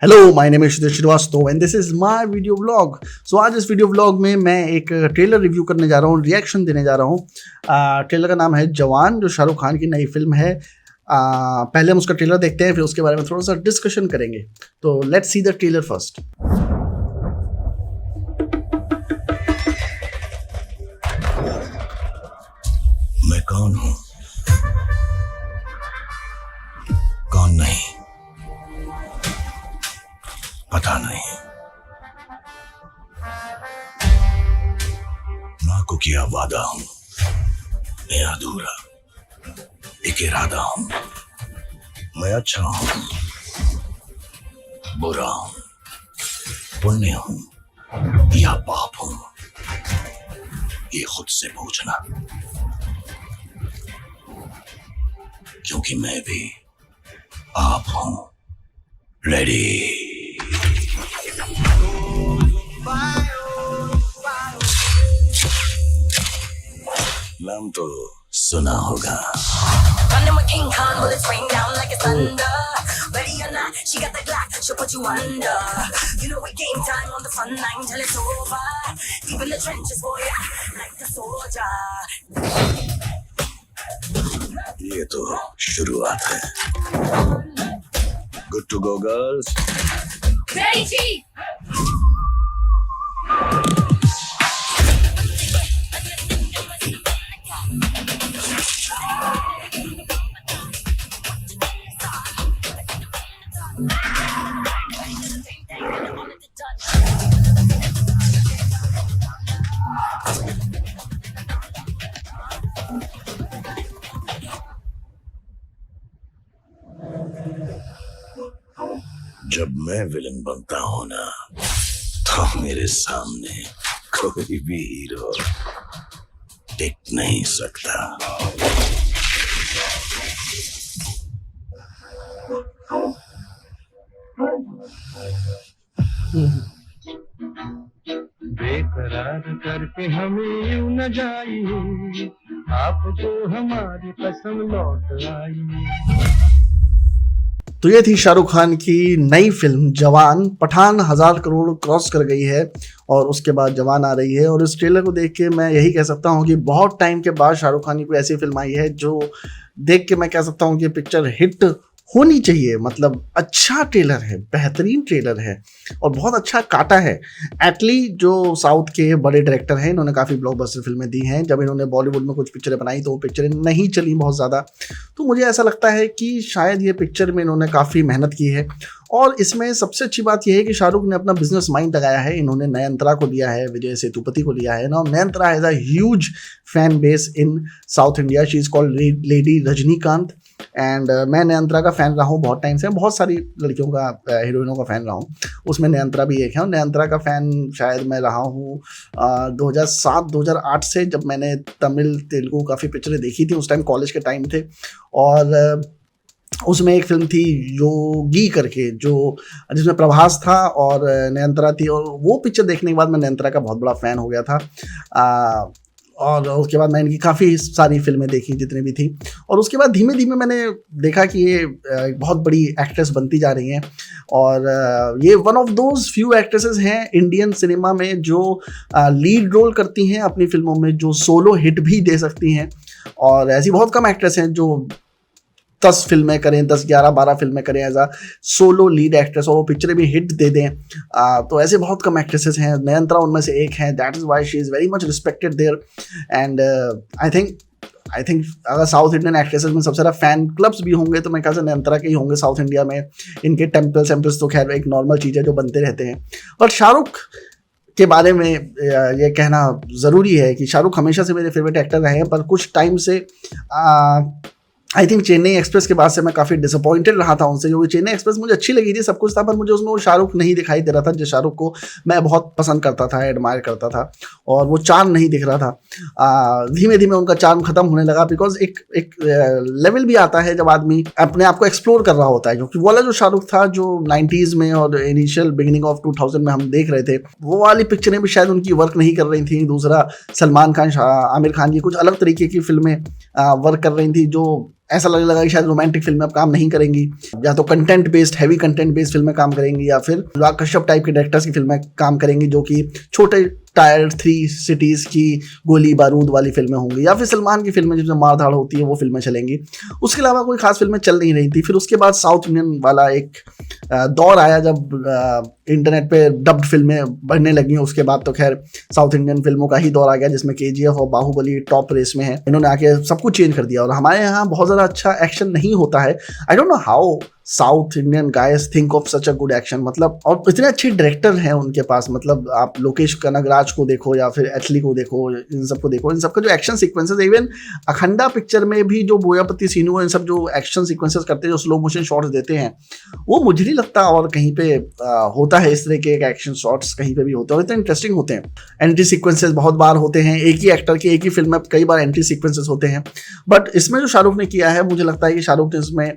Hello my name is Sudesh Shrivastava and this is my video vlog. So आज इस video vlog में मैं एक ट्रेलर रिव्यू करने जा रहा हूँ, रिएक्शन देने जा रहा हूँ। ट्रेलर का नाम है जवान, जो शाहरुख खान की नई फिल्म है। पहले हम उसका ट्रेलर देखते हैं, फिर उसके बारे में थोड़ा सा डिस्कशन करेंगे। तो let's see the trailer first. मैं कौन हूं, कौन नहीं पता नहीं। मां को किया वादा हूं, मैं अधूरा एक इरादा हूं। मैं अच्छा हूं, बुरा हूं, पुण्य हूं या पाप हूं, ये खुद से पूछना, क्योंकि मैं भी आप हूं। रेडी? नाम तो सुना होगा। Running with King Kong, bullets rain down like it's thunder. Ready or not, she got the Glock, she'll put you under. You know it game time on the front line till it's over. Deep in the trenches, boy, like a soldier. ये तो शुरुआत है। Good to go, girls. Ready, Chief? जब मैं villain बनता हूं ना, तो मेरे सामने कोई भी हीरो टिक नहीं सकता। बेकरार करके हमें यूं न जाइए, आपको हमारी कसम लौट आई। तो ये थी शाहरुख खान की नई फिल्म जवान। पठान 1000 करोड़ क्रॉस कर गई है और उसके बाद जवान आ रही है। और इस ट्रेलर को देख के मैं यही कह सकता हूँ कि बहुत टाइम के बाद शाहरुख खान की कोई ऐसी फिल्म आई है जो देख के मैं कह सकता हूँ कि पिक्चर हिट होनी चाहिए। मतलब अच्छा ट्रेलर है, बेहतरीन ट्रेलर है और बहुत अच्छा काटा है। एटली जो साउथ के बड़े डायरेक्टर हैं, इन्होंने काफ़ी ब्लॉकबस्टर फिल्में दी हैं। जब इन्होंने बॉलीवुड में कुछ पिक्चरें बनाई तो वो पिक्चरें नहीं चली बहुत ज़्यादा। तो मुझे ऐसा लगता है कि शायद ये पिक्चर में इन्होंने काफ़ी मेहनत की है। और इसमें सबसे अच्छी बात यह है कि शाहरुख ने अपना बिजनेस माइंड लगाया है। इन्होंने नयनतारा को लिया है, विजय सेतुपति को लिया है ना। Nayanthara has a huge fan base in South India. She is called lady Rajinikanth. And मैं नयनतारा का फ़ैन रहा हूँ बहुत टाइम से। बहुत सारी लड़कियों का, हीरोइनों का फ़ैन रहा हूँ, उसमें नयनतारा भी एक है। और नयनतारा का फ़ैन शायद मैं रहा हूँ 2007-2008 से, जब मैंने तमिल तेलुगु काफ़ी पिक्चरें देखी थी। उस टाइम कॉलेज के टाइम थे। और उसमें एक फिल्म थी योगी करके, जो जिसमें प्रभास था और नयनतारा थी। और वो पिक्चर देखने के बाद मैं नयनतारा का बहुत बड़ा फ़ैन हो गया था। और उसके बाद मैं इनकी काफ़ी सारी फिल्में देखी जितनी भी थी। और उसके बाद धीमे धीमे मैंने देखा कि ये एक बहुत बड़ी एक्ट्रेस बनती जा रही हैं। और ये one of those few actresses हैं इंडियन सिनेमा में जो लीड रोल करती हैं अपनी फिल्मों में, जो सोलो हिट भी दे सकती हैं। और ऐसी बहुत कम एक्ट्रेस हैं जो 10 फिल्में करें, 10, 11, 12 फिल्में करें as a solo lead actress और वो पिक्चरें भी हिट दे दें। तो ऐसे बहुत कम एक्ट्रेसेस हैं। नयनतारा उनमें से एक हैं। That is why she is very much respected there. And I think अगर साउथ इंडियन एक्ट्रेसेस में सबसे ज़्यादा फ़ैन क्लब्स भी होंगे तो मैं कहा नयनतारा के ही होंगे साउथ इंडिया में। इनके टेम्पल्स तो खैर एक नॉर्मल चीज़ है जो बनते रहते हैं। पर शाहरुख के बारे में ये कहना ज़रूरी है कि शाहरुख हमेशा से मेरे फेवरेट एक्टर रहे हैं। पर कुछ टाइम से आई थिंक चेन्नई एक्सप्रेस के बाद से मैं काफ़ी डिसअपॉइंटेड रहा था उनसे, क्योंकि चेन्नई एक्सप्रेस मुझे अच्छी लगी थी, सब कुछ था, पर मुझे उसमें वो शाहरुख नहीं दिखाई दे रहा था जिस शाहरुख को मैं बहुत पसंद करता था, एडमायर करता था। और वो चार्म नहीं दिख रहा था। धीमे धीमे उनका चार्म खत्म होने लगा। बिकॉज एक लेवल भी आता है जब आदमी अपने आप को एक्सप्लोर कर रहा होता है, क्योंकि वो वाला जो शाहरुख था जो 90s में और इनिशियल बिगिनिंग ऑफ 2000 में हम देख रहे थे, वो वाली पिक्चरें भी शायद उनकी वर्क नहीं कर रही थी। दूसरा, सलमान खान, आमिर खान की कुछ अलग तरीके की फिल्में वर्क कर रही थी जो ऐसा लगने लगा कि शायद रोमांटिक फिल्में अब काम नहीं करेंगी, या तो content based heavy content based फिल्में काम करेंगी, या फिर अनुराग कश्यप टाइप के डायरेक्टर्स की फिल्में काम करेंगी जो कि छोटे टायर 3 सिटीज़ की गोली बारूद वाली फिल्में होंगी, या फिर सलमान की फिल्में जिसमें मार धाड़ होती है वो फिल्में चलेंगी। उसके अलावा कोई खास फिल्में चल नहीं रही थी। फिर उसके बाद साउथ इंडियन वाला एक दौर आया जब इंटरनेट पे डब्ड फिल्में बनने लगी। उसके बाद तो खैर साउथ इंडियन फिल्मों का ही दौर आ गया जिसमें KGF और बाहुबली टॉप रेस में है। इन्होंने आके सब कुछ चेंज कर दिया और हमारे यहाँ बहुत ज़्यादा अच्छा एक्शन नहीं होता है। I don't know how south Indian guys think of such a good action, मतलब और इतने अच्छे डायरेक्टर हैं उनके पास। मतलब आप लोकेश कनगराज को देखो या फिर एथली को देखो, इन सबको देखो, इन सबका जो action sequences, even Akhanda picture में भी जो बोयापति सीनू इन सब जो एक्शन सीक्वेंसेस करते हैं, जो स्लो मोशन शॉट्स देते हैं, वो मुझे नहीं लगता और कहीं पे होता है। इस तरह के एक्शन शॉट्स कहीं पे भी होते हैं, इतने इंटरेस्टिंग होते हैं। एंट्री सीक्वेंसेस बहुत बार होते हैं, एक ही एक्टर के एक ही फिल्म में कई बार एंट्री सीक्वेंसेस होते हैं। बट इसमें जो शाहरुख ने किया है, मुझे लगता है कि शाहरुख ने इसमें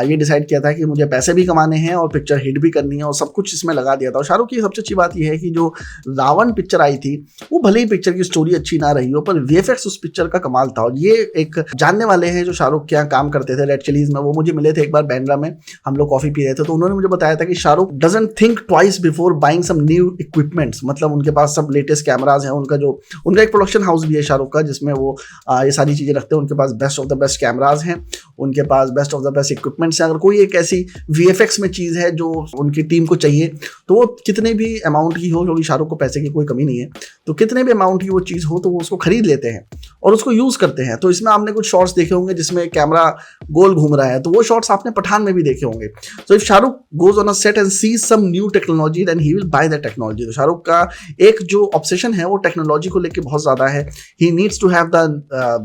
ये डिसाइड किया था कि मुझे पैसे भी कमाने हैं और पिक्चर हिट भी करनी है और सब कुछ इसमें लगा दिया था। और शाहरुख की सबसे अच्छी बात यह है कि जो रावण पिक्चर आई थी, वो भले ही पिक्चर की स्टोरी अच्छी ना रही हो, पर VFX उस पिक्चर का कमाल था। और ये एक जानने वाले हैं जो शाहरुख के यहाँ काम करते थे रेड चिलीज में, वो मुझे मिले थे एक बार बैंड्रा में, हम लोग कॉफी पी रहे थे, तो उन्होंने मुझे बताया था कि Shahrukh doesn't think twice before buying some new equipments. मतलब उनके पास सब लेटेस्ट कैमराज हैं, उनका एक प्रोडक्शन हाउस भी है शाहरुख का जिसमें वो ये सारी चीजें रखते हैं। उनके पास best of the best cameras हैं, उनके पास best of the best equipments हैं। अगर कोई एक ऐसी VFX में चीज़ है जो उनकी टीम को चाहिए, तो वो कितने भी अमाउंट की हो, क्योंकि शाहरुख को पैसे की कोई कमी नहीं है, तो कितने भी अमाउंट की वो चीज़ हो तो वो उसको खरीद लेते हैं और उसको यूज़ करते हैं। तो इसमें आपने कुछ शॉट्स देखे होंगे जिसमें कैमरा गोल घूम रहा है, तो वो शॉट्स आपने पठान में भी देखे होंगे। So if Shahrukh goes on a set and sees some new technology then he will buy that technology. तो शाहरुख का एक जो ऑब्सेशन है वो टेक्नोलॉजी को लेकर बहुत ज़्यादा है। He needs to have the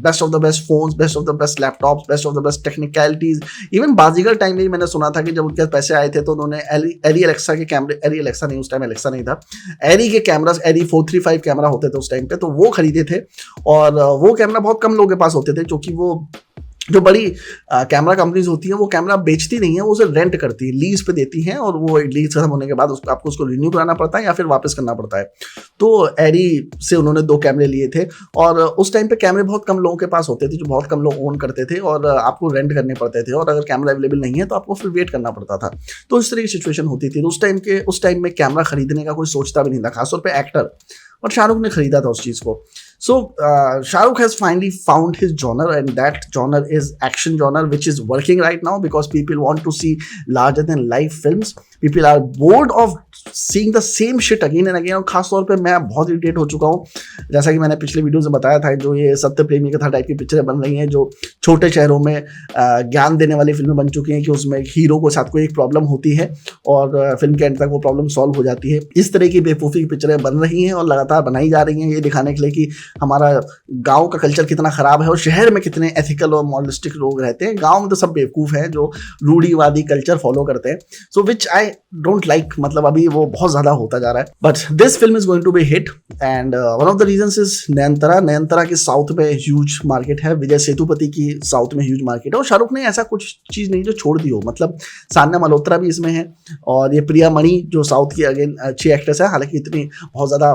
best of the best phones, best of the best laptops, best of the best technicalities. Even Baazigar time में मैंने सुना था कि जब उनके पैसे आए थे तो उन्होंने एरी एलेक्सा के कैमरे, एरी एलेक्सा नहीं, उस टाइम एलेक्सा नहीं था, एरी के कैमरास, एरी 435 कैमरा होते थे उस टाइम पे, तो वो खरीदे थे। और वो कैमरा बहुत कम लोगों के पास होते थे, क्योंकि वो जो बड़ी कैमरा कंपनीज होती हैं वो कैमरा बेचती नहीं है, वो उसे रेंट करती है, लीज पे देती हैं, और वो लीज खत्म होने के बाद आपको उसको रिन्यू कराना पड़ता है या फिर वापस करना पड़ता है। तो एरी से उन्होंने 2 कैमरे लिए थे और उस टाइम पे कैमरे बहुत कम लोगों के पास होते थे, जो बहुत कम लोग ओन करते थे और आपको रेंट करने पड़ते थे, और अगर कैमरा अवेलेबल नहीं है तो आपको फिर वेट करना पड़ता था। तो इस तरह की सिचुएशन होती थी। तो उस टाइम में कैमरा खरीदने का कोई सोचता भी नहीं था, खासतौर पर एक्टर, और शाहरुख ने खरीदा था उस चीज़ को। So Shahrukh has finally found his genre, and that genre is action genre, which is working right now because people want to see larger than life films. People are bored of seeing the same shit again and again. और खास तौर पे मैं बहुत irritate हो चुका हूँ, जैसा कि मैंने पिछले वीडियो में बताया था, जो ये सत्य प्रेमी कथा टाइप की पिक्चरें बन रही हैं, जो छोटे शहरों में ज्ञान देने वाली फिल्में बन चुकी हैं कि उसमें हीरो को साथ कोई एक प्रॉब्लम होती है और फिल्म के एंड तक वो प्रॉब्लम सॉल्व हो जाती है। इस तरह की बेवकूफ़ी की पिक्चरें बन रही हैं और लगातार बनाई जा रही हैं, ये दिखाने के लिए कि हमारा गांव का कल्चर कितना खराब है और शहर में कितने एथिकल और मॉरलिस्टिक लोग रहते हैं। गांव में तो सब बेवकूफ़ हैं जो रूढ़ीवादी कल्चर फॉलो करते हैं, सो विच आई डोंट लाइक। मतलब अभी वो बहुत ज़्यादा होता जा रहा है। But this film is going to be hit and one of the reasons is Nayanthara की साउथ में ह्यूज मार्केट है, विजय सेतुपति की साउथ में ह्यूज मार्केट है, और शाहरुख ने ऐसा कुछ चीज़ नहीं जो छोड़ दी हो। मतलब सान्या मल्होत्रा भी इसमें है और ये प्रिया मणि जो साउथ की अगेन अच्छी एक्ट्रेस है, हालांकि इतनी बहुत ज़्यादा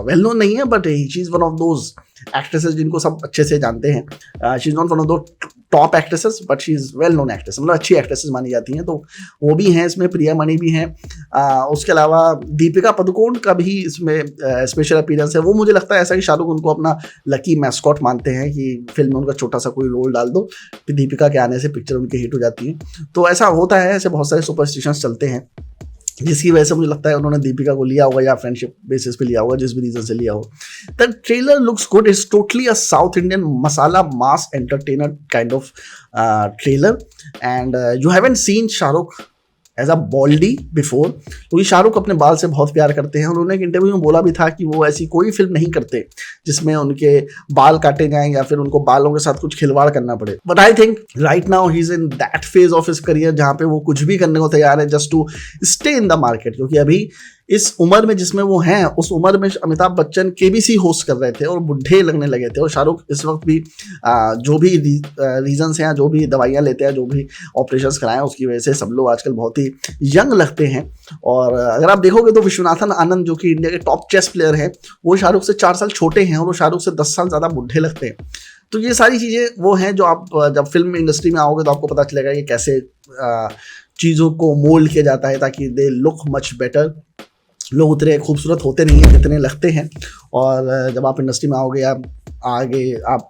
वेल नोन नहीं है, but she is one of those actresses जिनको सब अच्छे से जानते हैं। She is not one of the top actresses but she is well known actress, मतलब अच्छी एक्ट्रेसेस मानी जाती हैं, तो वो भी हैं इसमें, प्रिया मणि भी हैं। उसके अलावा दीपिका पादुकोण का भी इसमें स्पेशल अपीयरेंस है। वो मुझे लगता है ऐसा कि शाहरुख उनको अपना लकी मैस्कॉट मानते हैं कि फिल्म में उनका छोटा सा कोई रोल डाल दो, फिर दीपिका के आने से पिक्चर उनकी हिट हो जाती है। तो ऐसा होता है, ऐसे बहुत सारे सुपरस्टिशंस चलते हैं, जिसकी वजह से मुझे लगता है उन्होंने दीपिका को लिया होगा या फ्रेंडशिप बेसिस पे लिया होगा, जिस भी रीजन से लिया हो। The trailer looks good, it's totally a South Indian masala mass entertainer kind of trailer and you haven't seen Shahrukh as a baldy before, क्योंकि शाहरुख अपने बाल से बहुत प्यार करते हैं। उन्होंने एक इंटरव्यू में बोला भी था कि वो ऐसी कोई फिल्म नहीं करते जिसमें उनके बाल काटे जाएं या फिर उनको बालों के साथ कुछ खिलवाड़ करना पड़े। But I think right now he is in that phase of his career जहाँ पे वो कुछ भी करने को तैयार है just to stay in the market, क्योंकि अभी इस उम्र में जिसमें वो हैं, उस उम्र में अमिताभ बच्चन KBC होस्ट कर रहे थे और बुढ़े लगने लगे थे, और शाहरुख इस वक्त भी जो भी रीजंस हैं, जो भी दवाइयाँ लेते हैं, जो भी ऑपरेशंस कराएं, उसकी वजह से सब लोग आजकल बहुत ही यंग लगते हैं। और अगर आप देखोगे तो विश्वनाथन आनंद जो कि इंडिया के टॉप चेस प्लेयर हैं, वो शाहरुख से 4 साल छोटे हैं और वो शाहरुख से 10 साल ज़्यादा बुढ़े लगते हैं। तो ये सारी चीज़ें वो हैं जो आप जब फिल्म इंडस्ट्री में आओगे तो आपको पता चलेगा कि कैसे चीज़ों को मोल्ड किया जाता है ताकि दे लुक मच बेटर। लोग उतने खूबसूरत होते नहीं हैं जितने लगते हैं, और जब आप इंडस्ट्री में आओगे आप आगे आप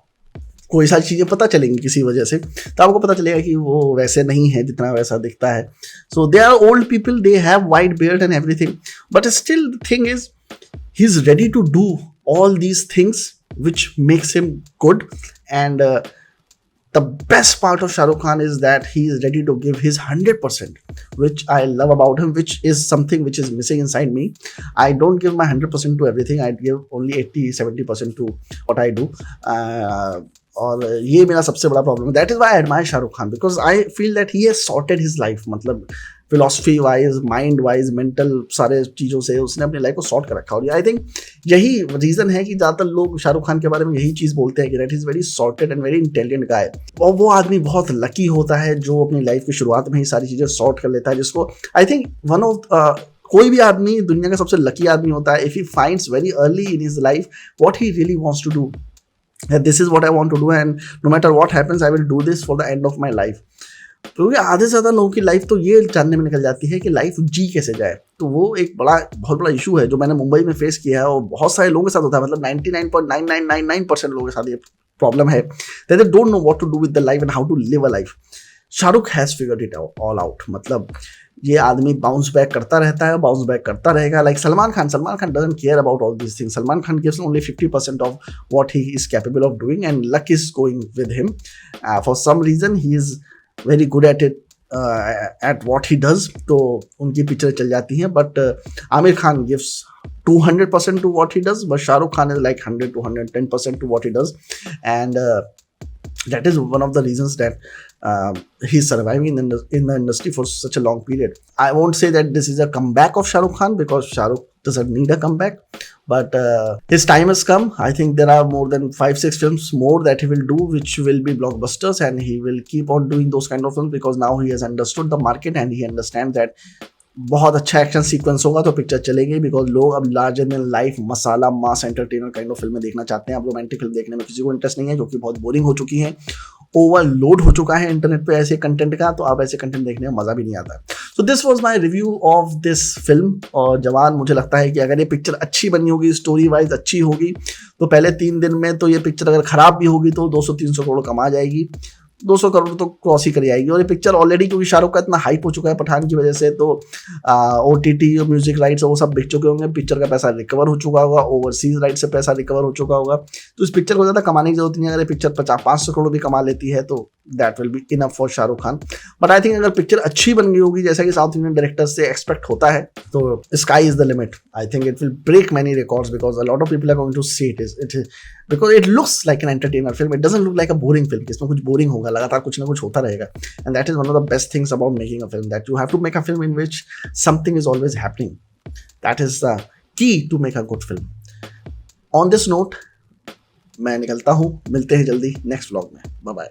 कोई सारी चीज़ें पता चलेंगी किसी वजह से, तो आपको पता चलेगा कि वो वैसे नहीं है जितना वैसा दिखता है। So they are old people, they have white beard and everything, but still the thing is he is ready to do all these things which makes him good, and the best part of Shah Rukh Khan is that he is ready to give his 100%, which I love about him, which is something which is missing inside me. I don't give my 100% to everything. I give only 80-70% to what I do, और ये मेरा सबसे बड़ा problem है. That is why I admire Shahrukh Khan, because I feel that he has sorted his life. मतलब philosophy wise, mind wise, mental सारे चीज़ों से उसने अपनी लाइफ को सॉर्ट कर रखा. और आई थिंक यही रीज़न है कि ज़्यादातर लोग शाहरुख खान के बारे में यही चीज़ बोलते हैं कि that is very sorted and very intelligent गाय. और वो आदमी बहुत लकी होता है जो अपनी लाइफ की शुरुआत में ही सारी चीज़ें सॉर्ट कर लेता है, जिसको आई थिंक वन ऑफ कोई भी आदमी दुनिया का सबसे लकी आदमी होता है if he finds very early in his life what he really wants to do. This is what I want to do, and no matter what happens, I will do this for the end of my life. क्योंकि आधे से ज़्यादा लोगों की life तो ये जानने में निकल जाती है कि लाइफ जी कैसे जाए. तो वो एक बहुत बड़ा इशू है जो मैंने मुंबई में फेस किया है और बहुत सारे लोगों के साथ होता है. मतलब 99.9999% लोगों के साथ ये प्रॉब्लम है. They don't know what to do with the life and how to live a life. Shahrukh has figured it all out. मतलब ये आदमी बाउंस बैक करता रहता है, बाउंस बैक करता रहेगा. Like Salman Khan doesn't care about all this things. Salman Khan gives only 50% of what he is capable of doing, and luck is going with him. For some reason he is very good at it, at what he does. तो उनकी picture चल जाती हैं. But Aamir Khan gives 200% to what he does, but Shah Rukh Khan is like 100 to 110% to what he does, and that is one of the reasons that he's surviving in the industry for such a long period. I won't say that this is a comeback of Shah Rukh Khan, because Shah Rukh doesn't need a comeback, but his time has come. I think there are more than 5-6 films more that he will do which will be blockbusters, and he will keep on doing those kind of films because now he has understood the market and he understands that बहुत अच्छा action sequence होगा तो picture चलेगी. Because लोग अब larger than life masala mass entertainer kind of फिल्में देखना चाहते हैं. अब रोमांटिक फिल्म देखने में किसी को इंटरेस्ट नहीं है, जो कि बहुत बोरिंग हो चुकी हैं. ओवरलोड हो चुका है इंटरनेट पे ऐसे कंटेंट का, तो अब ऐसे कंटेंट देखने में मज़ा भी नहीं आता. So this was my review of this film. और जवान, मुझे लगता है कि अगर ये पिक्चर अच्छी बनी होगी, स्टोरी वाइज अच्छी होगी, तो पहले 3 दिन में तो ये पिक्चर अगर ख़राब भी होगी तो 200-300 करोड़ कमा जाएगी. 200 करोड़ तो क्रॉस ही कर आएगी. और ये पिक्चर ऑलरेडी क्योंकि शाहरुख का इतना हाइप हो चुका है पठान की वजह से, तो OTT और म्यूजिक राइट्स वो सब बिक चुके होंगे. पिक्चर का पैसा रिकवर हो चुका होगा, ओवरसीज राइट से पैसा रिकवर हो चुका होगा. तो इस पिक्चर को ज़्यादा कमाने की जरूरत नहीं है. अगर ये पिक्चर 50-500 करोड़ भी कमा लेती है तो that will be enough for Shahrukh Khan. But I think अगर पिक्चर अच्छी बन गई होगी जैसा कि साउथ इंडियन डायरेक्टर से एक्सपेक्ट होता है, तो sky is the limit. I think it will break many records because a lot of people are going to see it because it looks like an entertainer film. It doesn't look like a boring film. इसमें कुछ boring होगा, लगातार कुछ ना कुछ होता रहेगा. And that is one of the best things about making a film, that you have to make a film in which something is always happening. That is the key to make a good film. On this note, मैं निकलता हूँ. मिलते हैं जल्दी next vlog में. Bye bye.